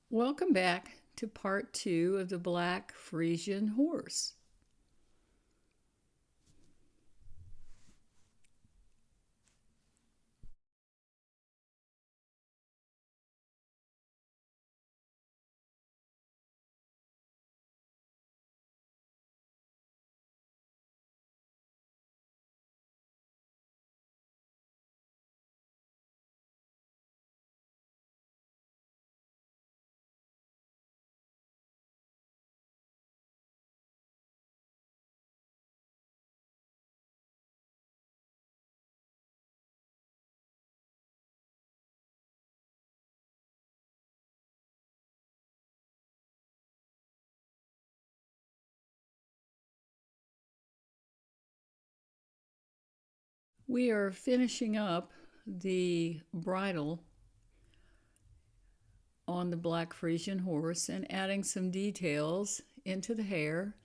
Welcome back to part 2 of the Black Friesian horse. We are finishing up the bridle on the Black Friesian horse and adding some details into the hair,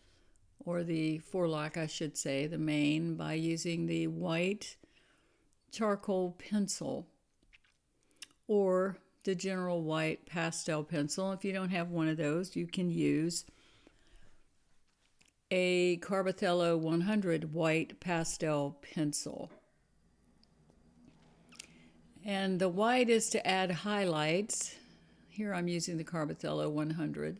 or the forelock, I should say, the mane, by using the white charcoal pencil or the general white pastel pencil. If you don't have one of those, you can use a Carbothello 100 white pastel pencil. And the white is to add highlights. Here I'm using the Carbothello 100.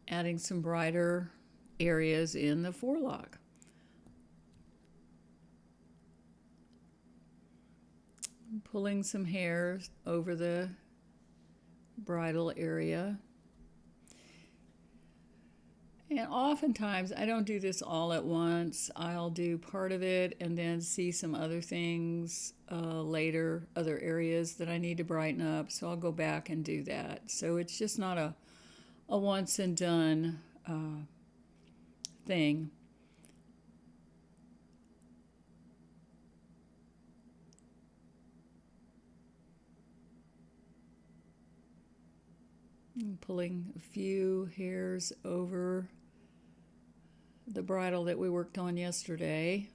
Adding some brighter areas in the forelock. Pulling some hairs over the bridle area. And oftentimes, I don't do this all at once. I'll do part of it and then see some other things later, other areas that I need to brighten up. So I'll go back and do that. So it's just not a once and done thing. I'm pulling a few hairs over the bridle that we worked on yesterday.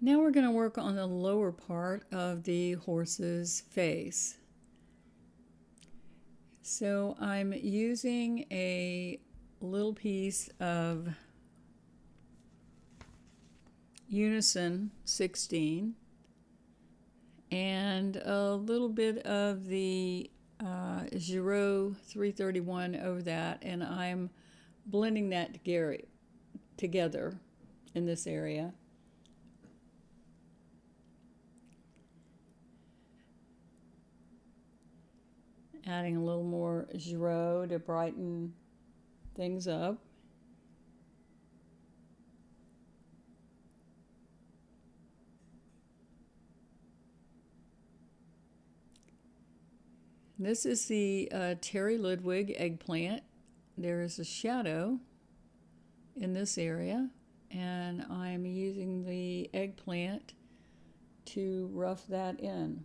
Now we're going to work on the lower part of the horse's face. So I'm using a little piece of Unison 16 and a little bit of the Giro 331 over that, and I'm blending that together in this area. Adding a little more Giro to brighten things up. This is the Terry Ludwig eggplant. There is a shadow in this area, and I'm using the eggplant to rough that in.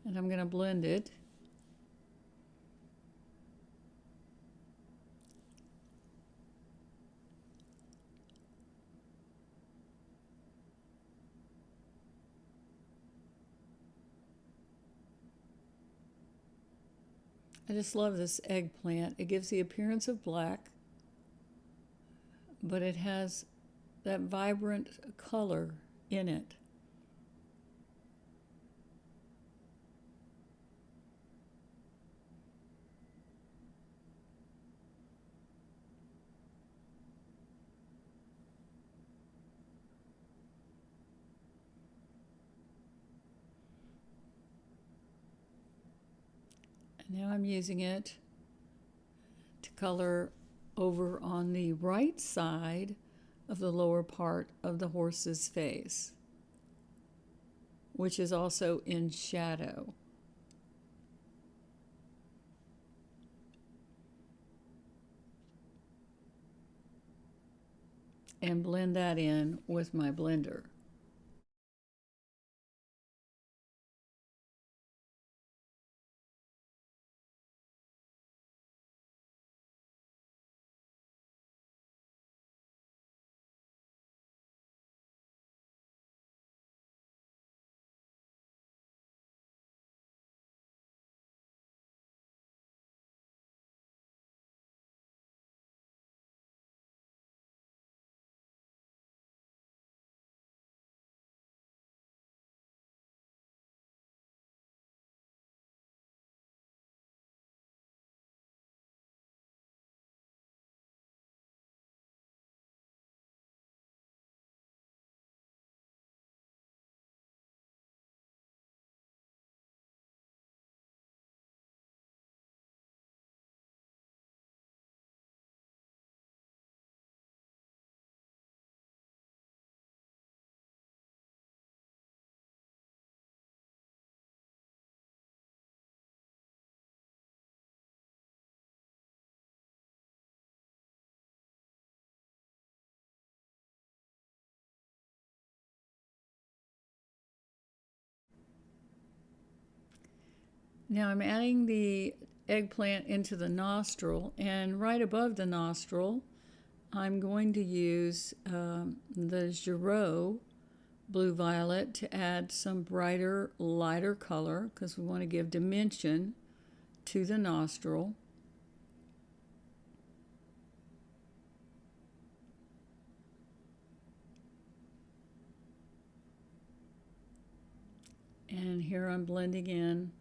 And I'm going to blend it. I just love this eggplant. It gives the appearance of black, but it has that vibrant color in it. Now I'm using it to color over on the right side of the lower part of the horse's face, which is also in shadow. And blend that in with my blender. Now I'm adding the eggplant into the nostril, and right above the nostril I'm going to use the Giraud blue violet to add some brighter, lighter color because we want to give dimension to the nostril. And here I'm blending in.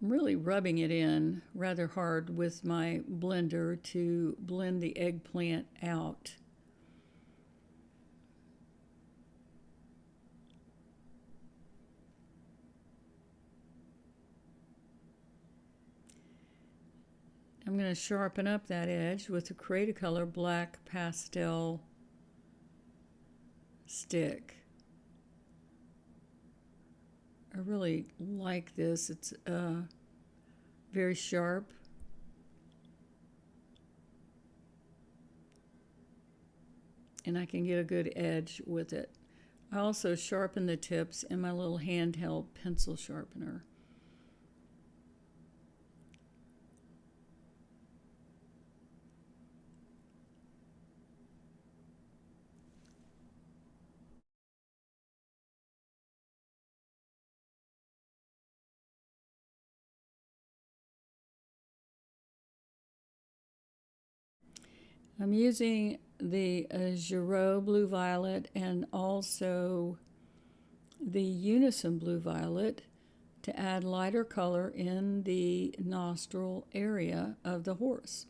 I'm really rubbing it in rather hard with my blender to blend the eggplant out. I'm going to sharpen up that edge with the Create-A-Color Black Pastel stick. I really like this. It's very sharp. And I can get a good edge with it. I also sharpen the tips in my little handheld pencil sharpener. I'm using the Giraud blue violet and also the Unison blue violet to add lighter color in the nostril area of the horse.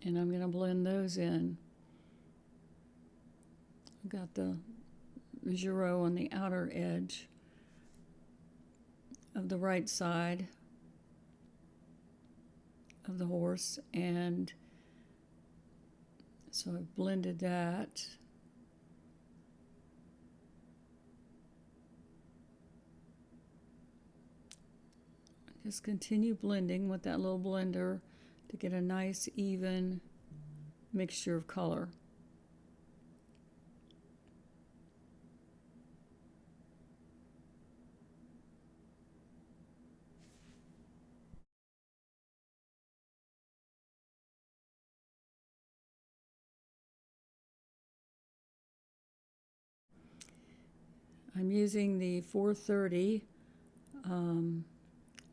And I'm going to blend those in. I've got the Giraud on the outer edge of the right side of the horse, and so I've blended that. Just continue blending with that little blender to get a nice even mixture of color. I'm using the 430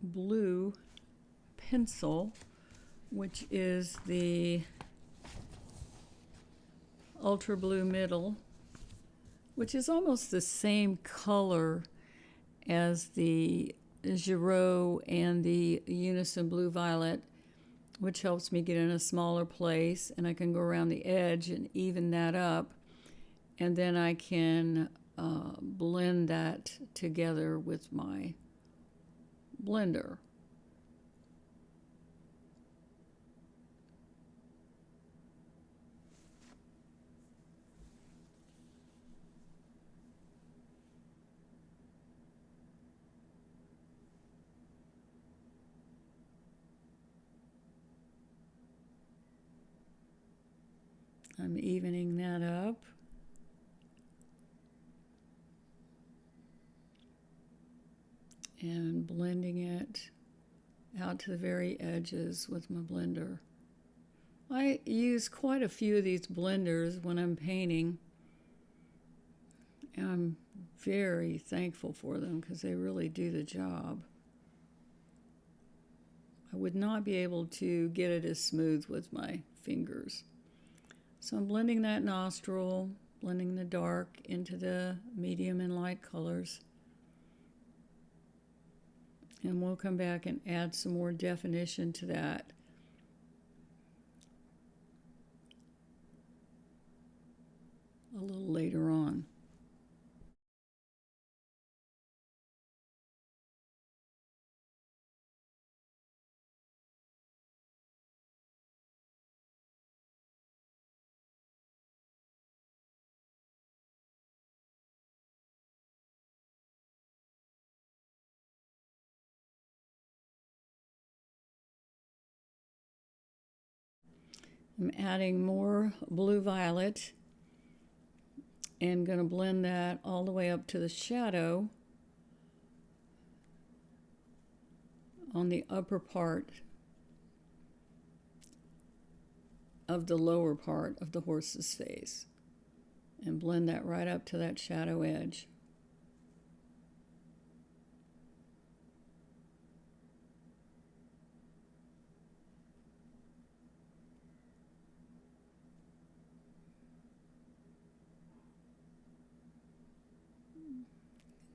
blue pencil, which is the ultra blue middle, which is almost the same color as the Giraud and the Unison blue violet, which helps me get in a smaller place, and I can go around the edge and even that up. And then I can blend that together with my blender. I'm evening that up. And blending it out to the very edges with my blender. I use quite a few of these blenders when I'm painting, and I'm very thankful for them because they really do the job. I would not be able to get it as smooth with my fingers. So I'm blending that nostril, blending the dark into the medium and light colors. And we'll come back and add some more definition to that. A little later on. I'm adding more blue violet and going to blend that all the way up to the shadow on the upper part of the lower part of the horse's face, and blend that right up to that shadow edge.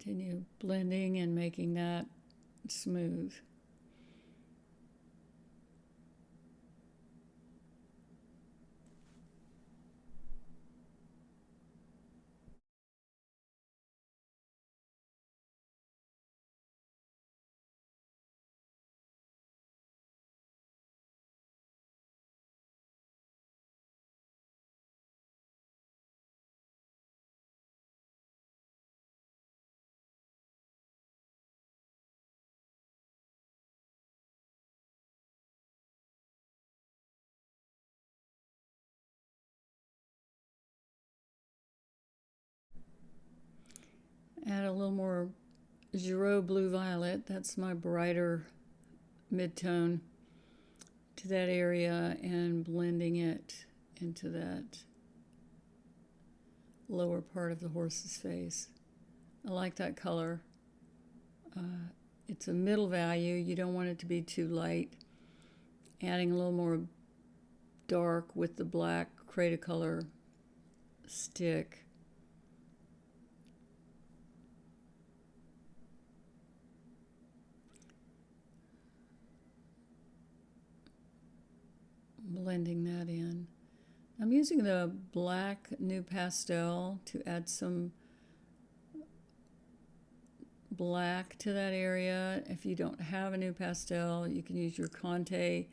Continue blending and making that smooth. Add a little more Giraud blue violet, that's my brighter mid-tone, to that area, and blending it into that lower part of the horse's face. I like that color. It's a middle value. You don't want it to be too light. Adding a little more dark with the black Cretacolor stick. Blending that in. I'm using the black new pastel to add some black to that area. If you don't have a new pastel, you can use your Conte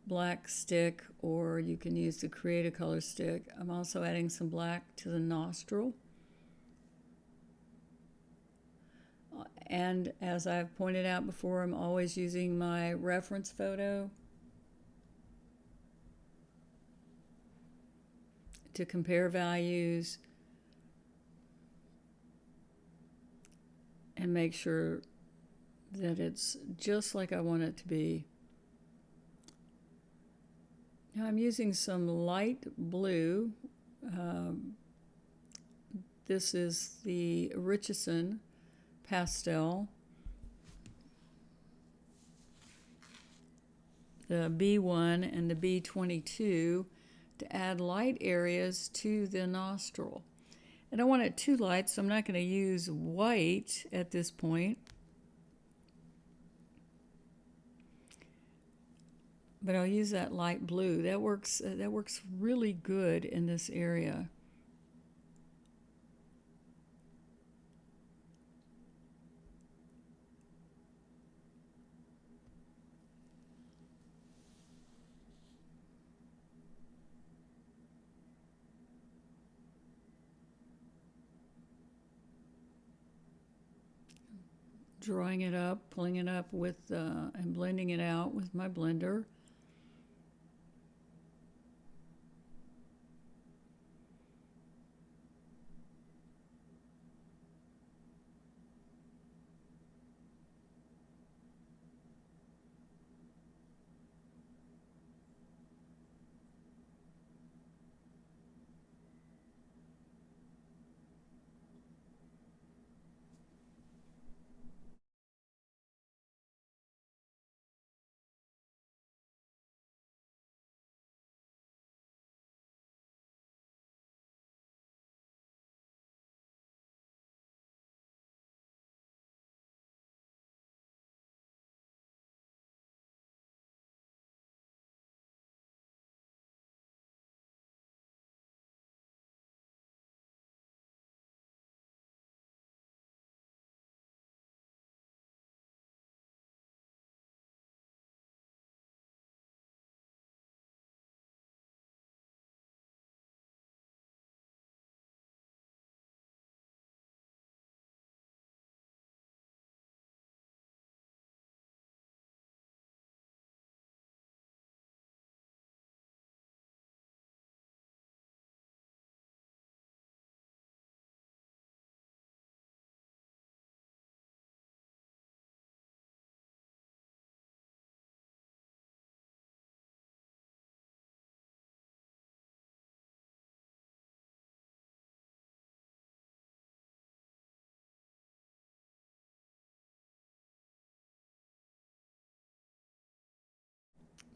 black stick, or you can use the Cretacolor stick. I'm also adding some black to the nostril. And as I've pointed out before, I'm always using my reference photo to compare values and make sure that it's just like I want it to be. Now I'm using some light blue. This is the Friesian pastel, the B1 and the B22, to add light areas to the nostril. I don't want it too light, so I'm not going to use white at this point. But I'll use that light blue. That works really good in this area. drawing it up, pulling it up with and blending it out with my blender.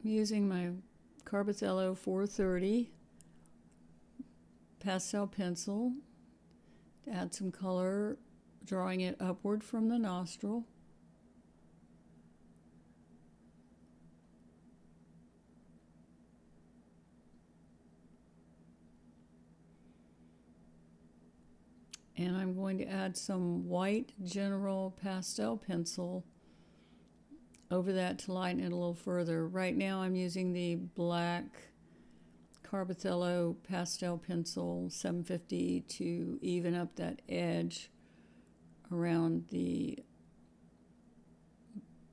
I'm using my Carbothello 430 pastel pencil to add some color, drawing it upward from the nostril. And I'm going to add some white General pastel pencil over that to lighten it a little further. Right now I'm using the black Carbothello pastel pencil 750 to even up that edge around the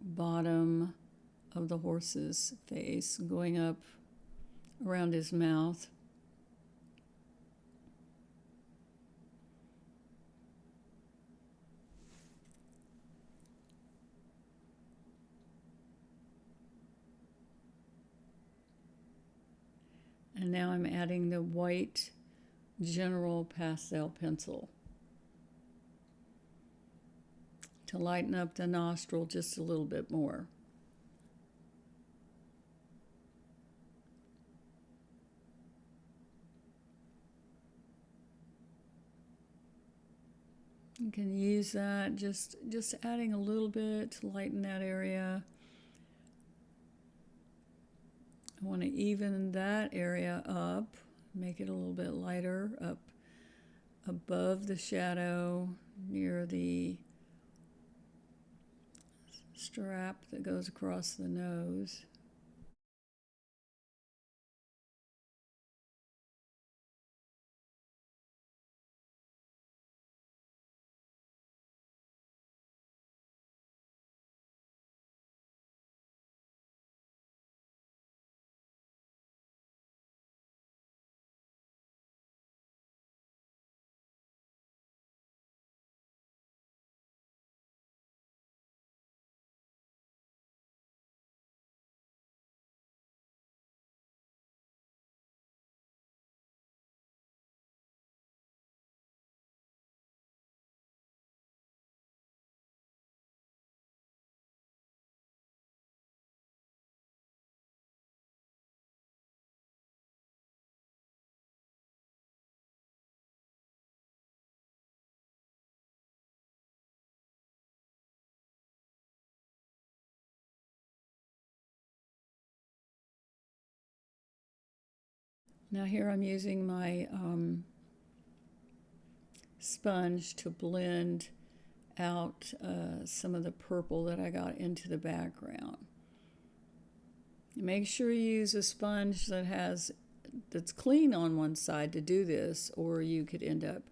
bottom of the horse's face, going up around his mouth. And now I'm adding the white General pastel pencil to lighten up the nostril just a little bit more. You can use that, just adding a little bit to lighten that area. I want to even that area up, make it a little bit lighter up above the shadow near the strap that goes across the nose. Now here I'm using my sponge to blend out some of the purple that I got into the background. Make sure you use a sponge that's clean on one side to do this, or you could end up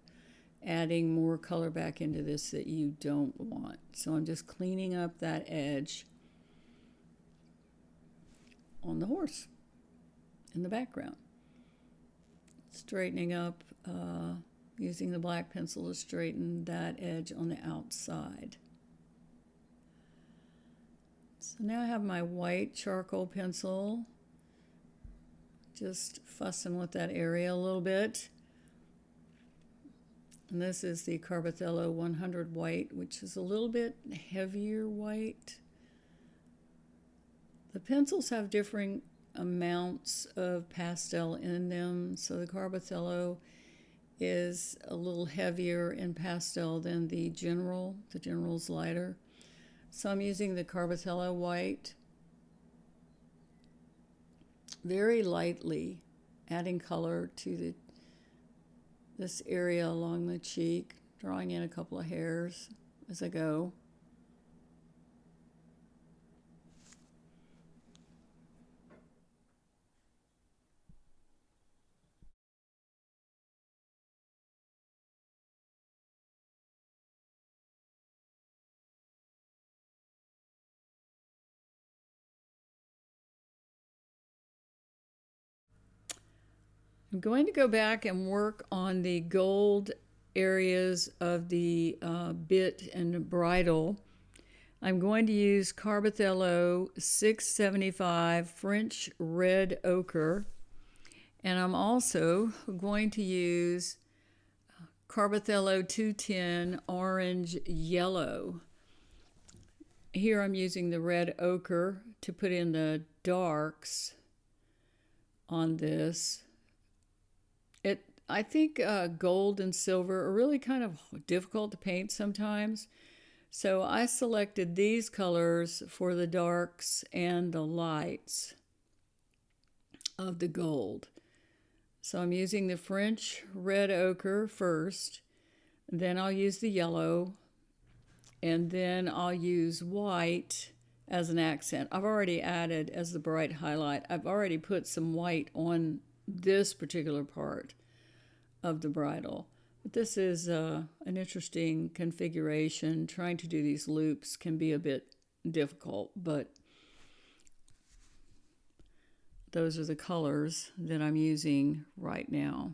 adding more color back into this that you don't want. So I'm just cleaning up that edge on the horse in the background. Straightening up, using the black pencil to straighten that edge on the outside. So now I have my white charcoal pencil, just fussing with that area a little bit. And this is the Carbothello 100 white, which is a little bit heavier white. The pencils have differing amounts of pastel in them, so the Carbothello is a little heavier in pastel than the General. The General's lighter. So I'm using the Carbothello white very lightly, adding color to this area along the cheek, drawing in a couple of hairs as I go. I'm going to go back and work on the gold areas of the bit and bridle. I'm going to use Carbothello 675 French Red Ochre, and I'm also going to use Carbothello 210 Orange Yellow. Here I'm using the red ochre to put in the darks on this. I think gold and silver are really kind of difficult to paint sometimes. So I selected these colors for the darks and the lights of the gold. So I'm using the French red ochre first, then I'll use the yellow, and then I'll use white as an accent. I've already added as the bright highlight. I've already put some white on this particular part of the bridle. But this is an interesting configuration. Trying to do these loops can be a bit difficult, but those are the colors that I'm using right now.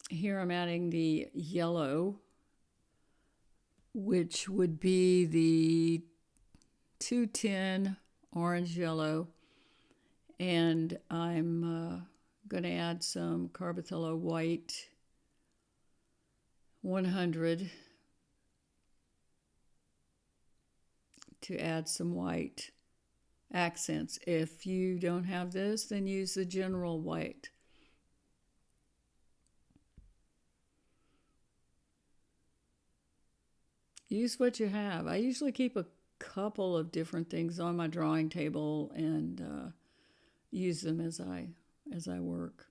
Here I'm adding the yellow, which would be the 210 orange yellow, and I'm going to add some Carbothello white 100 to add some white accents. If you don't have this, then use the general white. Use what you have. I usually keep a couple of different things on my drawing table and use them as I work.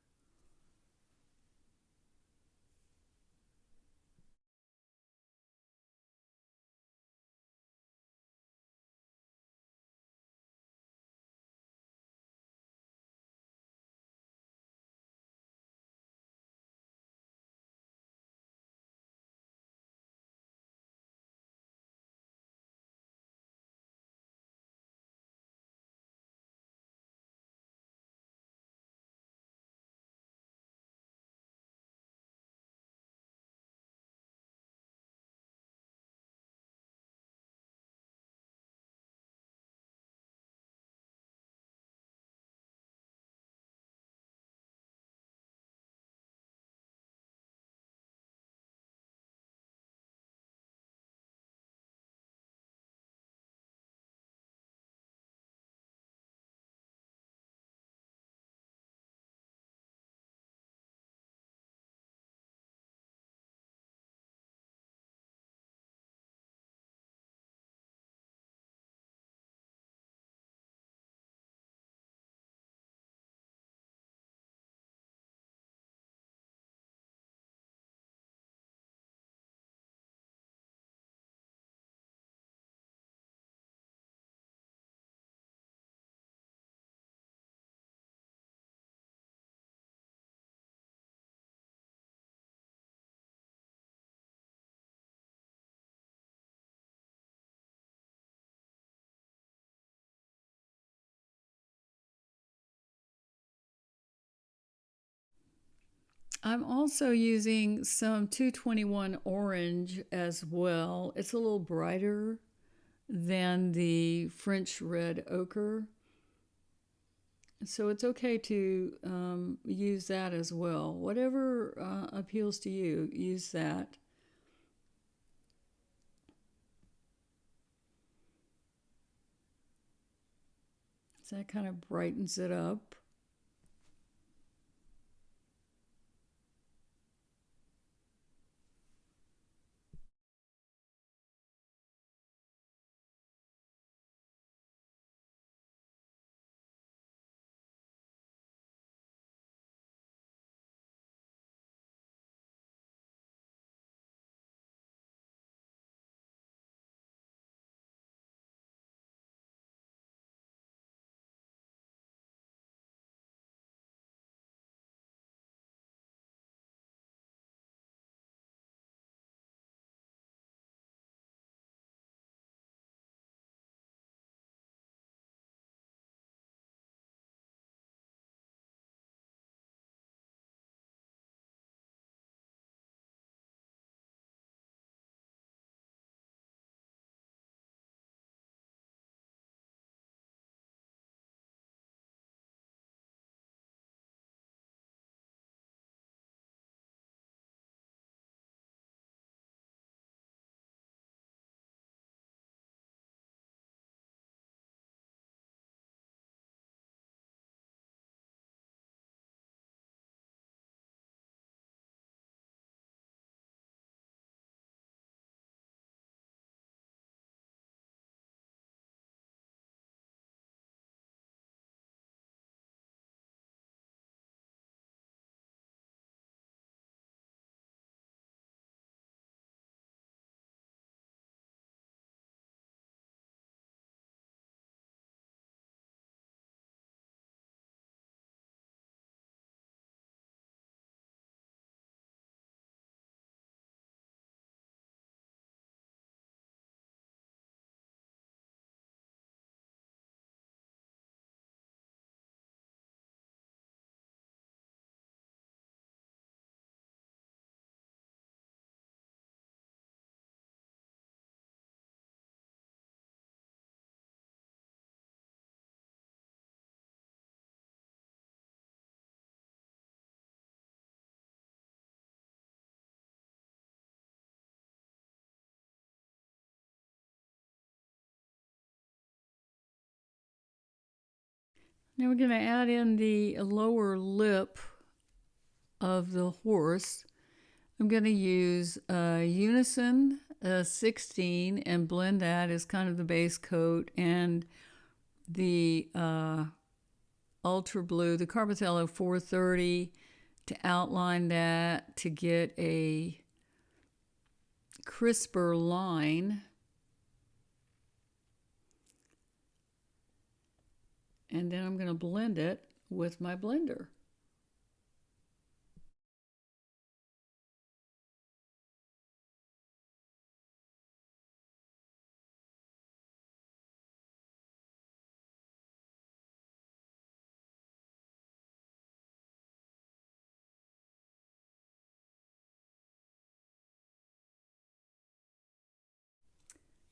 I'm also using some 221 orange as well. It's a little brighter than the French red ochre. So it's okay to use that as well. Whatever appeals to you, use that. So that kind of brightens it up. Now we're going to add in the lower lip of the horse. I'm going to use Unison 16 and blend that as kind of the base coat, and the Ultra Blue, the Carbothello 430, to outline that to get a crisper line. And then I'm going to blend it with my blender.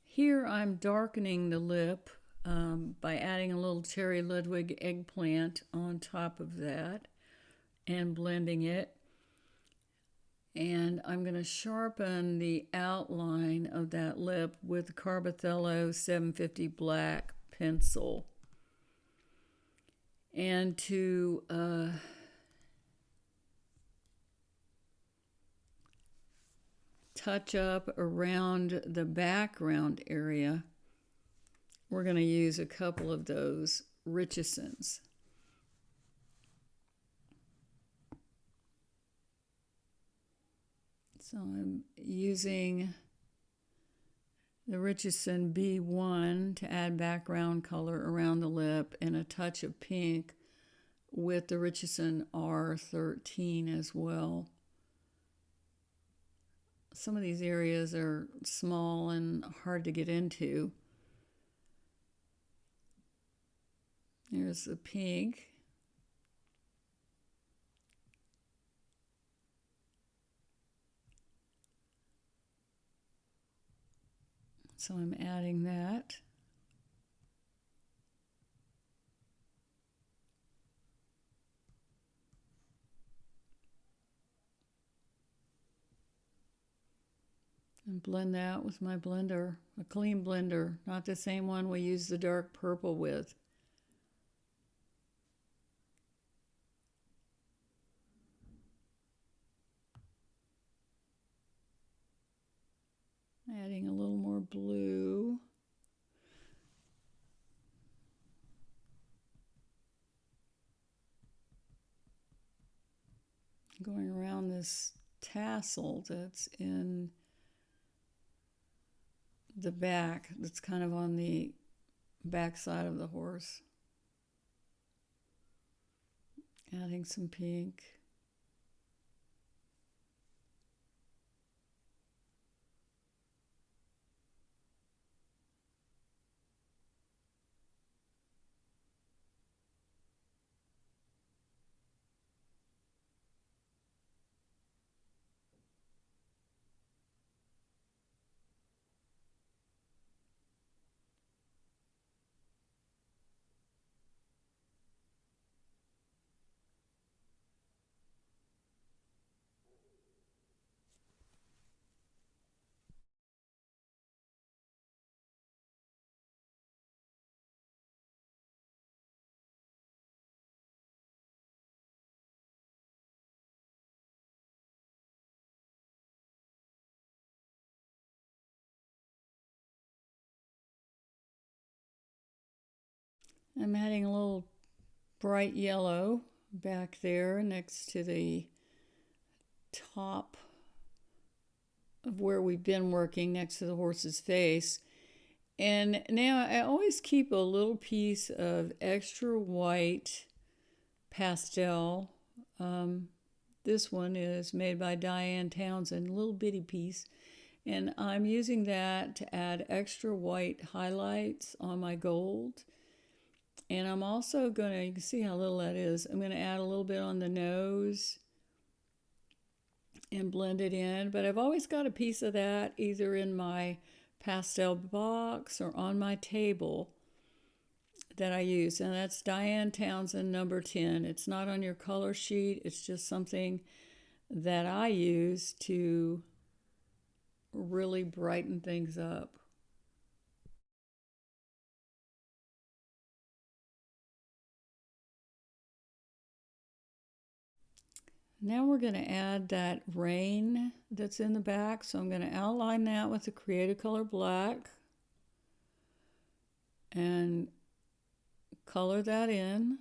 Here I'm darkening the lip by adding a little Cherry Ludwig eggplant on top of that and blending it. And I'm going to sharpen the outline of that lip with the Carbothello 750 black pencil. And to touch up around the background area, we're going to use a couple of those Richesons. So I'm using the Richeson B1 to add background color around the lip and a touch of pink with the Richeson R13 as well. Some of these areas are small and hard to get into. There's the pink. So I'm adding that. And blend that with my blender, a clean blender, not the same one we use the dark purple with. Adding a little more blue. Going around this tassel that's in the back, that's kind of on the back side of the horse. Adding some pink. I'm adding a little bright yellow back there next to the top of where we've been working, next to the horse's face. And now I always keep a little piece of extra white pastel. This one is made by Diane Townsend, a little bitty piece. And I'm using that to add extra white highlights on my gold. And I'm also going to, you can see how little that is, I'm going to add a little bit on the nose and blend it in. But I've always got a piece of that either in my pastel box or on my table that I use. And that's Diane Townsend number 10. It's not on your color sheet. It's just something that I use to really brighten things up. Now we're going to add that rain that's in the back. So I'm going to outline that with the Create-A-Color black and color that in.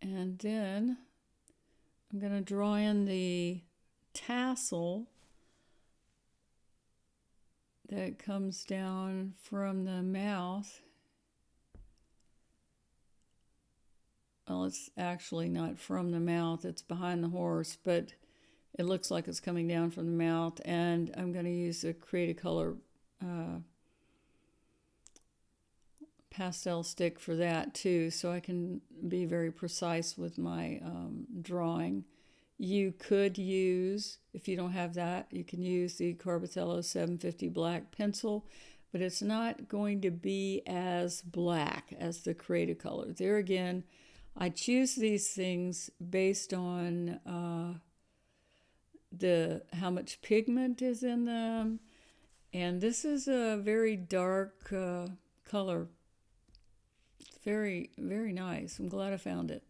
And then I'm going to draw in the tassel that comes down from the mouth. Well, it's actually not from the mouth, it's behind the horse, but it looks like it's coming down from the mouth. And I'm going to use the Create-A-Color pastel stick for that too, so I can be very precise with my drawing. You could use, if you don't have that, you can use the Carbothello 750 black pencil, but it's not going to be as black as the Create-A-Color. There again, I choose these things based on how much pigment is in them, and this is a very dark color. It's very, very nice. I'm glad I found it.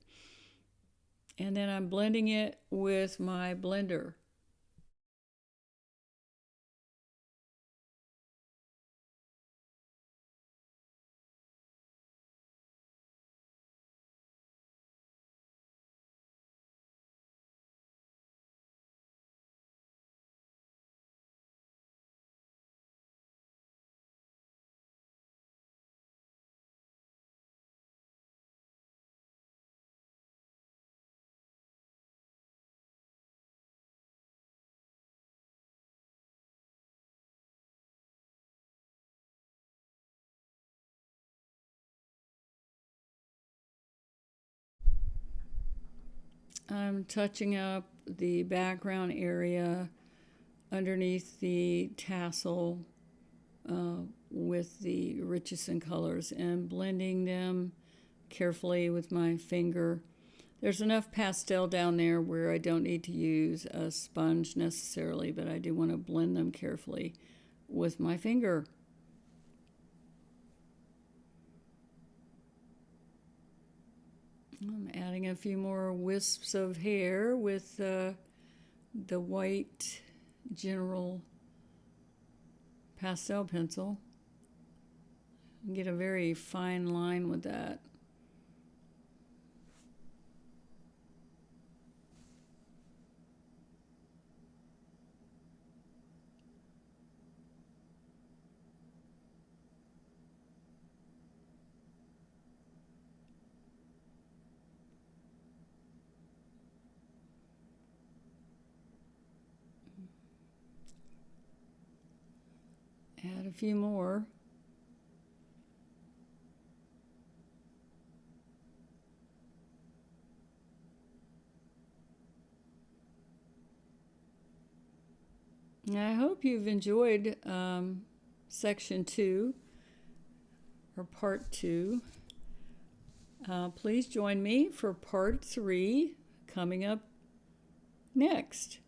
And then I'm blending it with my blender. I'm touching up the background area underneath the tassel with the Richardson colors and blending them carefully with my finger. There's enough pastel down there where I don't need to use a sponge necessarily, but I do want to blend them carefully with my finger. I'm adding a few more wisps of hair with the white General pastel pencil. Get a very fine line with that. Add a few more. I hope you've enjoyed section 2 or part 2. Please join me for part 3 coming up next.